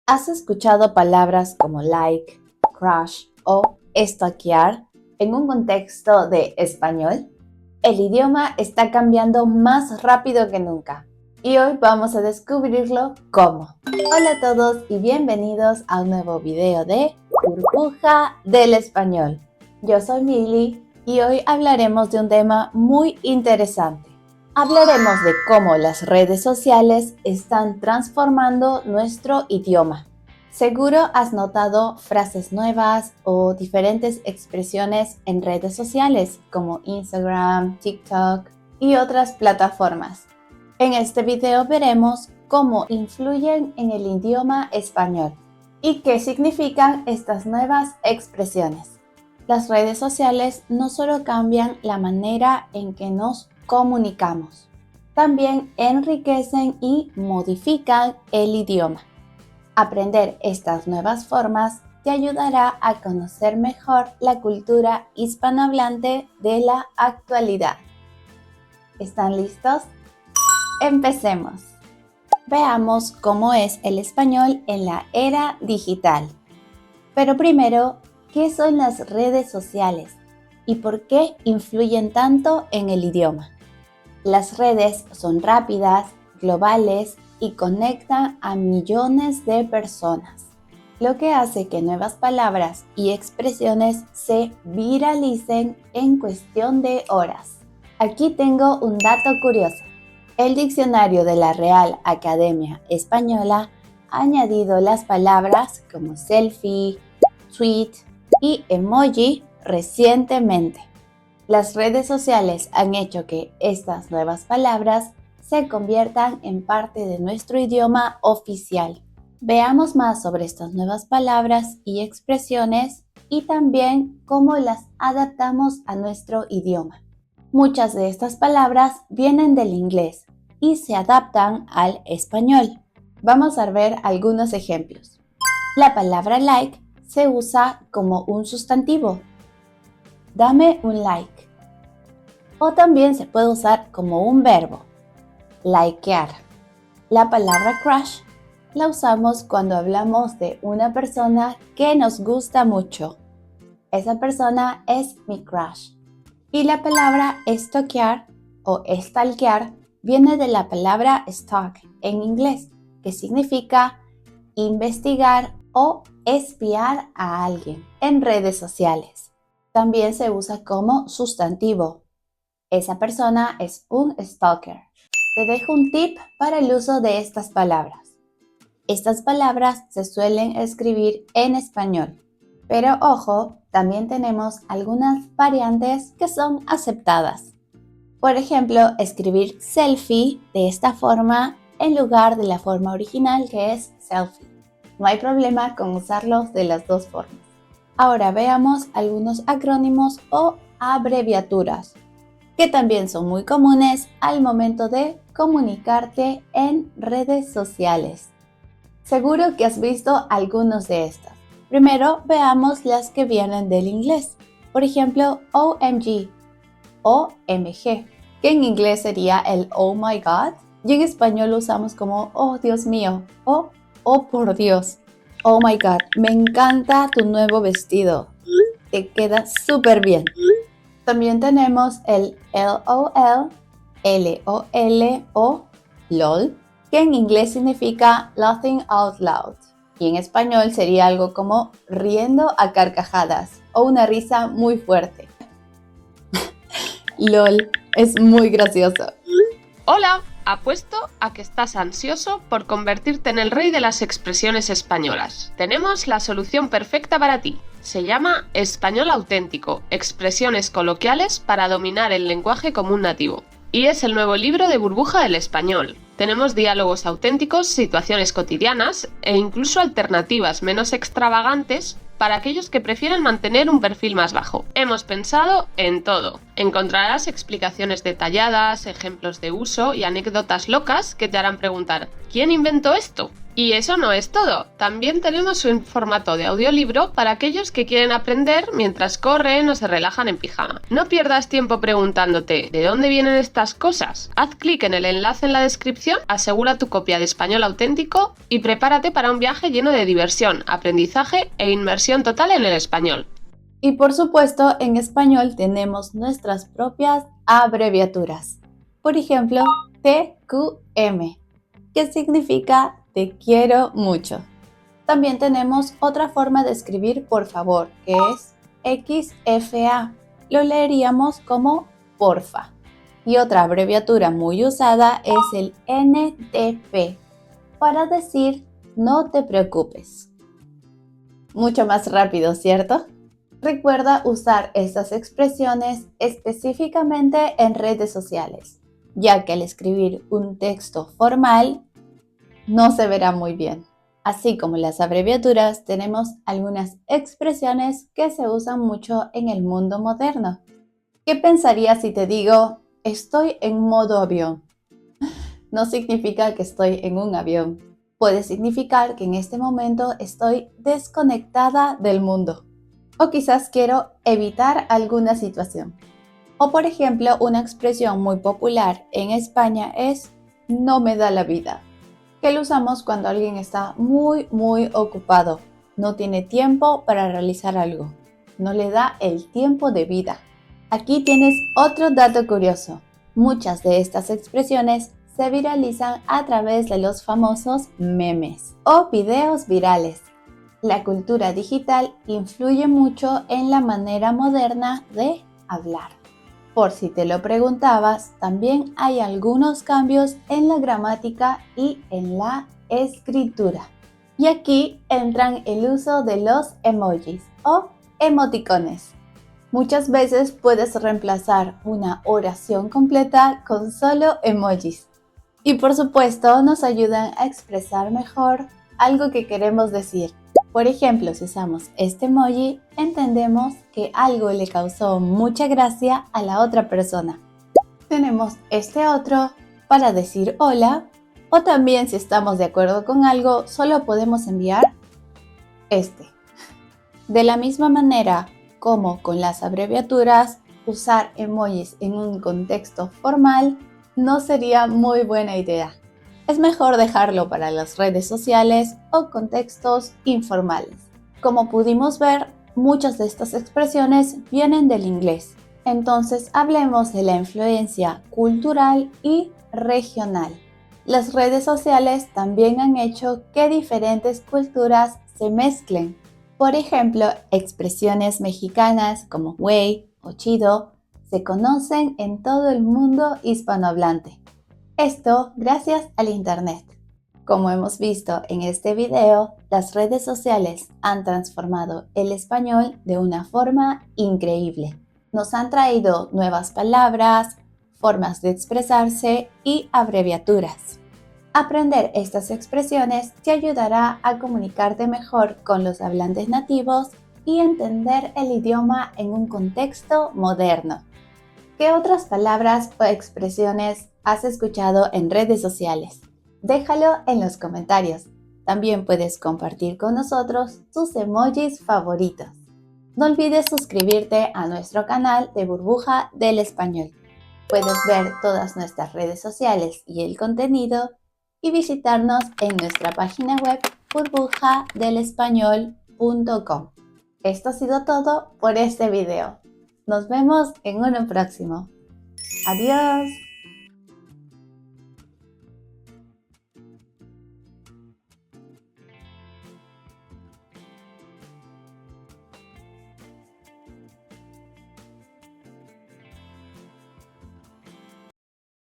¿Has escuchado palabras como like, crush o stalkear en un contexto de español? El idioma está cambiando más rápido que nunca y hoy vamos a descubrirlo cómo. Hola a todos y bienvenidos a un nuevo video de Burbuja del Español. Yo soy Mili y hoy hablaremos de un tema muy interesante. Hablaremos de cómo las redes sociales están transformando nuestro idioma. Seguro has notado frases nuevas o diferentes expresiones en redes sociales como Instagram, TikTok y otras plataformas. En este video veremos cómo influyen en el idioma español y qué significan estas nuevas expresiones. Las redes sociales no solo cambian la manera en que nos comunicamos, también enriquecen y modifican el idioma. Aprender estas nuevas formas te ayudará a conocer mejor la cultura hispanohablante de la actualidad. ¿Están listos? Empecemos. Veamos cómo es el español en la era digital. Pero primero, ¿qué son las redes sociales y por qué influyen tanto en el idioma? Las redes son rápidas, globales y conectan a millones de personas, lo que hace que nuevas palabras y expresiones se viralicen en cuestión de horas. Aquí tengo un dato curioso. El diccionario de la Real Academia Española ha añadido las palabras como selfie, tweet y emoji recientemente. Las redes sociales han hecho que estas nuevas palabras se conviertan en parte de nuestro idioma oficial. Veamos más sobre estas nuevas palabras y expresiones y también cómo las adaptamos a nuestro idioma. Muchas de estas palabras vienen del inglés y se adaptan al español. Vamos a ver algunos ejemplos. La palabra like se usa como un sustantivo. Dame un like. O también se puede usar como un verbo. Likear. La palabra crush la usamos cuando hablamos de una persona que nos gusta mucho. Esa persona es mi crush. Y la palabra stalkear o stalkear viene de la palabra stalk en inglés, que significa investigar o espiar a alguien en redes sociales. También se usa como sustantivo. Esa persona es un stalker. Te dejo un tip para el uso de estas palabras. Estas palabras se suelen escribir en español, pero ojo, también tenemos algunas variantes que son aceptadas. Por ejemplo, escribir selfie de esta forma en lugar de la forma original que es selfie. No hay problema con usarlos de las dos formas. Ahora veamos algunos acrónimos o abreviaturas, que también son muy comunes al momento de comunicarte en redes sociales. Seguro que has visto algunos de estas. Primero veamos las que vienen del inglés. Por ejemplo, OMG, OMG, que en inglés sería el Oh my God, y en español lo usamos como Oh Dios mío o Oh por Dios. Oh my God, me encanta tu nuevo vestido. Te queda súper bien. También tenemos el LOL, LOL o LOL, que en inglés significa laughing out loud. Y en español sería algo como riendo a carcajadas o una risa muy fuerte. LOL es muy gracioso. Hola, apuesto a que estás ansioso por convertirte en el rey de las expresiones españolas. Tenemos la solución perfecta para ti. Se llama Español Auténtico, expresiones coloquiales para dominar el lenguaje como un nativo. Y es el nuevo libro de Burbuja del Español. Tenemos diálogos auténticos, situaciones cotidianas e incluso alternativas menos extravagantes para aquellos que prefieren mantener un perfil más bajo. Hemos pensado en todo. Encontrarás explicaciones detalladas, ejemplos de uso y anécdotas locas que te harán preguntar ¿quién inventó esto? Y eso no es todo, también tenemos un formato de audiolibro para aquellos que quieren aprender mientras corren o se relajan en pijama. No pierdas tiempo preguntándote ¿de dónde vienen estas cosas? Haz clic en el enlace en la descripción, asegura tu copia de Español Auténtico y prepárate para un viaje lleno de diversión, aprendizaje e inmersión total en el español. Y por supuesto, en español tenemos nuestras propias abreviaturas. Por ejemplo, TQM, que significa te quiero mucho. También tenemos otra forma de escribir por favor, que es XFA. Lo leeríamos como porfa. Y otra abreviatura muy usada es el NTP, para decir no te preocupes. Mucho más rápido, ¿cierto? Recuerda usar estas expresiones específicamente en redes sociales, ya que al escribir un texto formal no se verá muy bien. Así como las abreviaturas, tenemos algunas expresiones que se usan mucho en el mundo moderno. ¿Qué pensarías si te digo estoy en modo avión? No significa que estoy en un avión. Puede significar que en este momento estoy desconectada del mundo. O quizás quiero evitar alguna situación. O por ejemplo, una expresión muy popular en España es no me da la vida, que lo usamos cuando alguien está muy ocupado, no tiene tiempo para realizar algo, no le da el tiempo de vida. Aquí tienes otro dato curioso. Muchas de estas expresiones se viralizan a través de los famosos memes o videos virales. La cultura digital influye mucho en la manera moderna de hablar. Por si te lo preguntabas, también hay algunos cambios en la gramática y en la escritura. Y aquí entran el uso de los emojis o emoticones. Muchas veces puedes reemplazar una oración completa con solo emojis. Y por supuesto nos ayudan a expresar mejor algo que queremos decir. Por ejemplo, si usamos este emoji, entendemos que algo le causó mucha gracia a la otra persona. Tenemos este otro para decir hola, o también si estamos de acuerdo con algo, solo podemos enviar este. De la misma manera como con las abreviaturas, usar emojis en un contexto formal no sería muy buena idea. Es mejor dejarlo para las redes sociales o contextos informales. Como pudimos ver, muchas de estas expresiones vienen del inglés. Entonces hablemos de la influencia cultural y regional. Las redes sociales también han hecho que diferentes culturas se mezclen. Por ejemplo, expresiones mexicanas como güey o chido se conocen en todo el mundo hispanohablante. Esto gracias al Internet. Como hemos visto en este video, las redes sociales han transformado el español de una forma increíble. Nos han traído nuevas palabras, formas de expresarse y abreviaturas. Aprender estas expresiones te ayudará a comunicarte mejor con los hablantes nativos y entender el idioma en un contexto moderno. ¿Qué otras palabras o expresiones has escuchado en redes sociales? Déjalo en los comentarios. También puedes compartir con nosotros tus emojis favoritos. No olvides suscribirte a nuestro canal de Burbuja del Español. Puedes ver todas nuestras redes sociales y el contenido y visitarnos en nuestra página web burbujadelespañol.com. Esto ha sido todo por este video. Nos vemos en uno próximo. ¡Adiós!